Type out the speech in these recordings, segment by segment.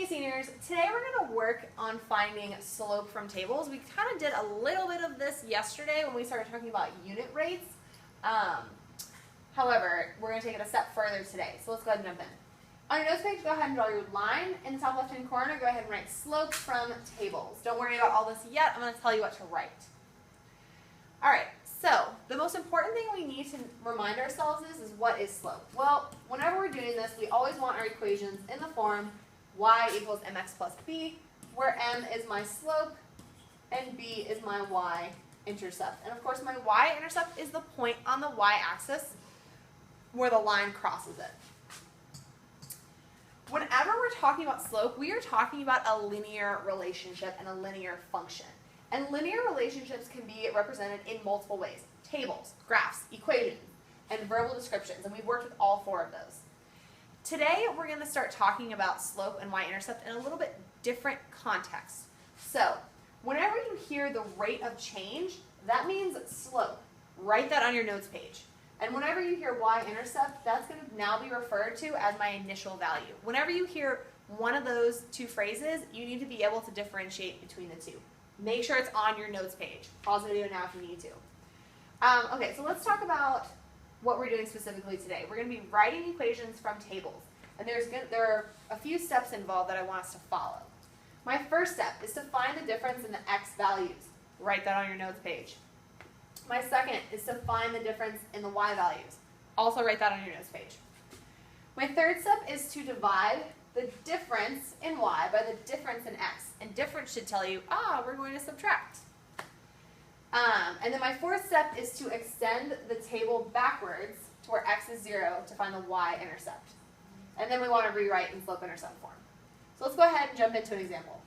seniors, today we're going to work on finding slope from tables. We kind of did a little bit of this yesterday when we started talking about unit rates. However, we're going to take it a step further today. So let's go ahead and jump in. On your notes page, go ahead and draw your line. In the top left-hand corner, go ahead and write slope from tables. Don't worry about all this yet. I'm going to tell you what to write. All right, so the most important thing we need to remind ourselves is what is slope? Well, whenever we're doing this, we always want our equations in the form y equals mx plus b, where m is my slope and b is my y-intercept. And of course, my y-intercept is the point on the y-axis where the line crosses it. Whenever we're talking about slope, we are talking about a linear relationship and a linear function. And linear relationships can be represented in multiple ways: tables, graphs, equations, and verbal descriptions. And we've worked with all four of those. Today, we're going to start talking about slope and y-intercept in a little bit different context. So, whenever you hear the rate of change, that means slope. Write that on your notes page. And whenever you hear y-intercept, that's going to now be referred to as my initial value. Whenever you hear one of those two phrases, you need to be able to differentiate between the two. Make sure it's on your notes page. Pause the video now if you need to. Okay, so let's talk about what we're doing specifically today. We're going to be writing equations from tables. And there are a few steps involved that I want us to follow. My first step is to find the difference in the x values. Write that on your notes page. My second is to find the difference in the y values. Also write that on your notes page. My third step is to divide the difference in y by the difference in x. And difference should tell you, we're going to subtract. And then my fourth step is to extend the table backwards to where x is 0 to find the y-intercept. And then we want to rewrite in slope-intercept form. So let's go ahead and jump into an example.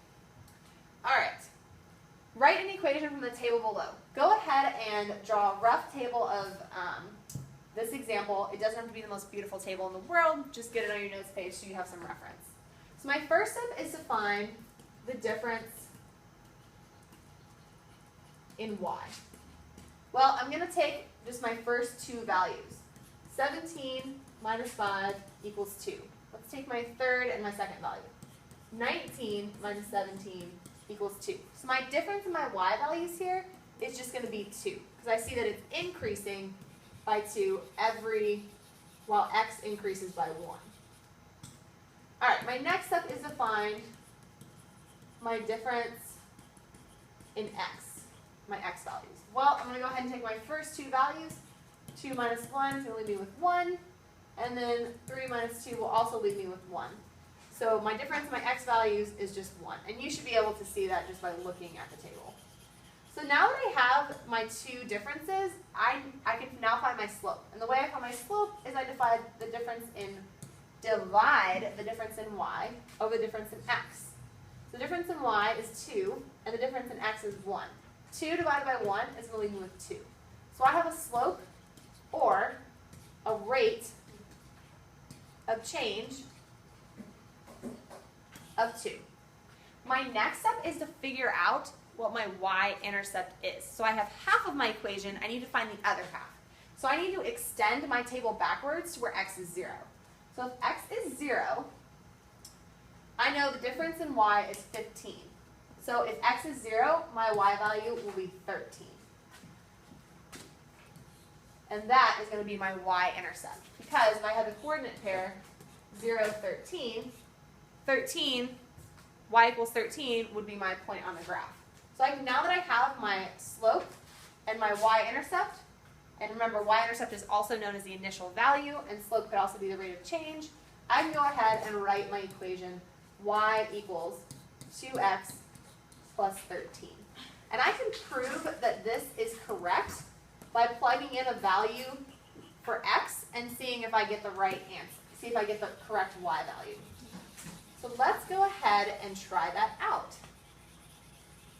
All right. Write an equation from the table below. Go ahead and draw a rough table of this example. It doesn't have to be the most beautiful table in the world. Just get it on your notes page so you have some reference. So my first step is to find the difference in y. Well, I'm going to take just my first two values. 17 minus 5 equals 2. Let's take my third and my second value. 19 minus 17 equals 2. So my difference in my y values here is just going to be 2, because I see that it's increasing by 2 while x increases by 1. All right, my next step is to find my difference in x, my x values. Well, I'm going to go ahead and take my first two values. 2 minus 1 is going to leave me with 1, and then 3 minus 2 will also leave me with 1. So my difference in my x values is just 1, and you should be able to see that just by looking at the table. So now that I have my two differences, I can now find my slope. And the way I find my slope is I divide the difference in y over the difference in x. So the difference in y is 2, and the difference in x is 1. 2 divided by 1 is going to leave me with 2. So I have a slope, or a rate of change of 2. My next step is to figure out what my y-intercept is. So I have half of my equation. I need to find the other half. So I need to extend my table backwards to where x is 0. So if x is 0, I know the difference in y is 15. So if x is 0, my y value will be 13. And that is going to be my y-intercept. Because if I have the coordinate pair 0, 13, 13, y equals 13 would be my point on the graph. So now that I have my slope and my y-intercept, and remember y-intercept is also known as the initial value, and slope could also be the rate of change, I can go ahead and write my equation y equals 2x plus 13. And I can prove that this is correct by plugging in a value for x and seeing if I get the right answer, see if I get the correct y value. So let's go ahead and try that out.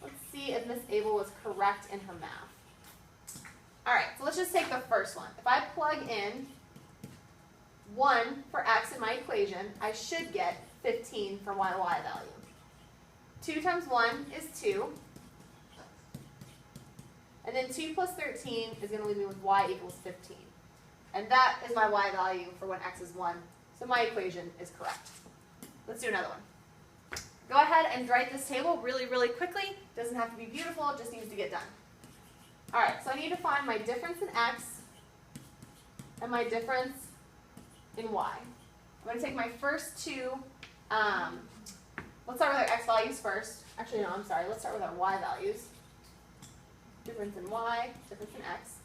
Let's see if Miss Abel was correct in her math. All right, so let's just take the first one. If I plug in 1 for x in my equation, I should get 15 for my y value. 2 times 1 is 2. And then 2 plus 13 is going to leave me with y equals 15. And that is my y value for when x is 1. So my equation is correct. Let's do another one. go ahead and write this table really, really quickly. Doesn't have to be beautiful, it just needs to get done. All right, so I need to find my difference in x and my difference in y. I'm going to take my first two, let's start with our x values first. Actually, no, I'm sorry, let's start with our y values. Difference in y, difference in x.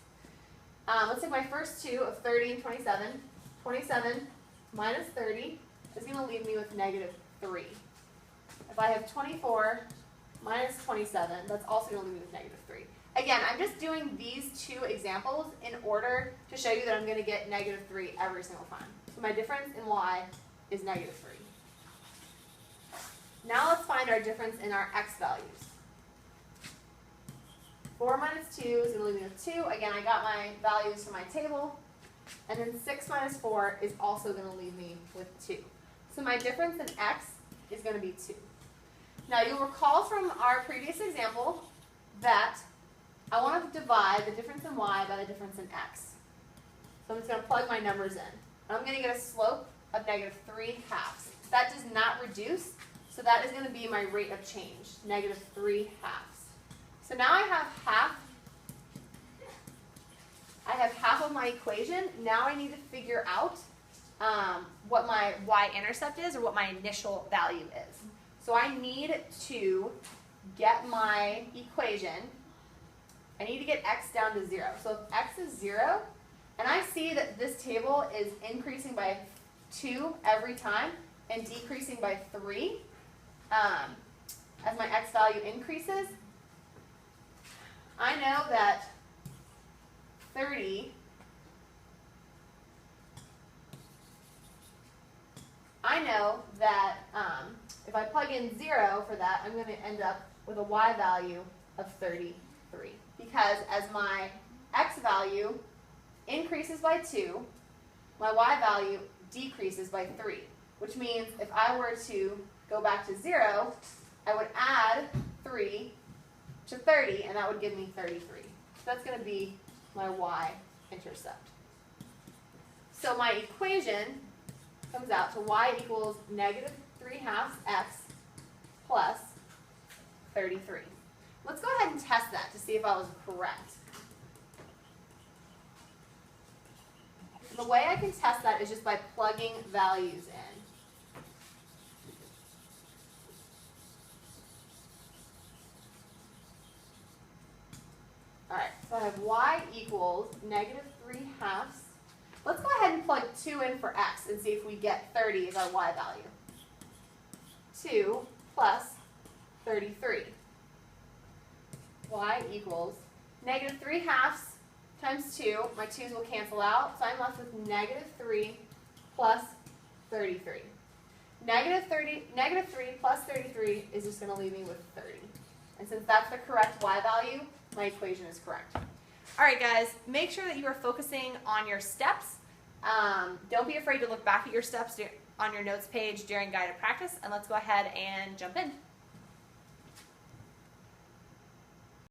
Let's take my first two of 30 and 27. 27 minus 30 is going to leave me with negative 3. If I have 24 minus 27, that's also going to leave me with negative 3. Again, I'm just doing these two examples in order to show you that I'm going to get negative 3 every single time. So my difference in y is negative 3. Now let's find our difference in our x values. 4 minus 2 is going to leave me with 2. Again, I got my values from my table. And then 6 minus 4 is also going to leave me with 2. So my difference in x is going to be 2. Now you'll recall from our previous example that I want to divide the difference in y by the difference in x. So I'm just going to plug my numbers in. And I'm going to get a slope of negative 3 halves. That does not reduce, so that is going to be my rate of change, negative 3 halves. So now I have half of my equation. Now I need to figure out what my y-intercept is, or what my initial value is. So I need to get my equation. I need to get x down to 0. So if x is 0, and I see that this table is increasing by 2 every time and decreasing by 3 as my x value increases, I know that 30, if I plug in 0 for that, I'm going to end up with a y value of 33. Because as my x value increases by 2, my y value decreases by 3. Which means if I were to go back to 0, I would add 3 to 30, and that would give me 33. So that's going to be my y-intercept. So my equation comes out to y equals negative 3 halves x plus 33. Let's go ahead and test that to see if I was correct. The way I can test that is just by plugging values in. Alright, so I have y equals negative 3 halves. Let's go ahead and plug 2 in for x and see if we get 30 as our y value. 2 plus 33. Y equals negative 3 halves times 2. My 2's will cancel out, so I'm left with negative 3 plus 33. Negative 3 plus 33 is just going to leave me with 30. And since that's the correct y value, my equation is correct. All right, guys, make sure that you are focusing on your steps. Don't be afraid to look back at your steps on your notes page during guided practice, and let's go ahead and jump in.